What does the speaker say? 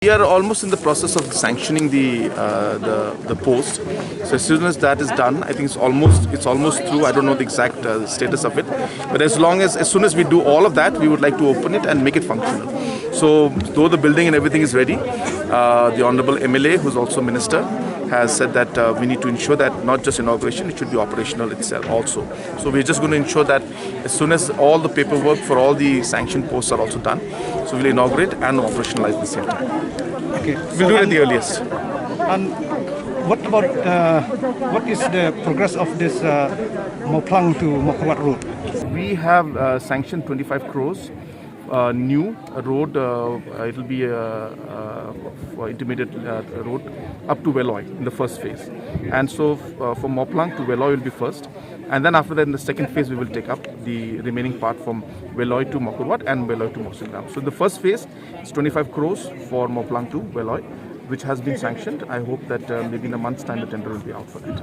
We are almost in the process of sanctioning the post. So as soon as that is done, I think it's almost through. I don't know the exact status of it, but as soon as we do all of that, we would like to open it and make it functional. So though the building and everything is ready, the Honorable MLA, who's also Minister, has said that we need to ensure that not just inauguration, it should be operational itself also. So we're just going to ensure that as soon as all the paperwork for all the sanctioned posts are also done, so we'll inaugurate and operationalize at the same time. Okay. We'll do it at the earliest. And what about what is the progress of this Moplang to Mokrawat road? We have sanctioned 25 crores. New road, it will be for intermediate road up to Veloy in the first phase. And so from Moplang to Veloy will be first. And then after that, in the second phase, we will take up the remaining part from Veloy to Mokrawat and Veloy to Mawsyngram. So in the first phase, it's 25 crores for Moplang to Veloy, which has been sanctioned. I hope that maybe in a month's time, the tender will be out for that.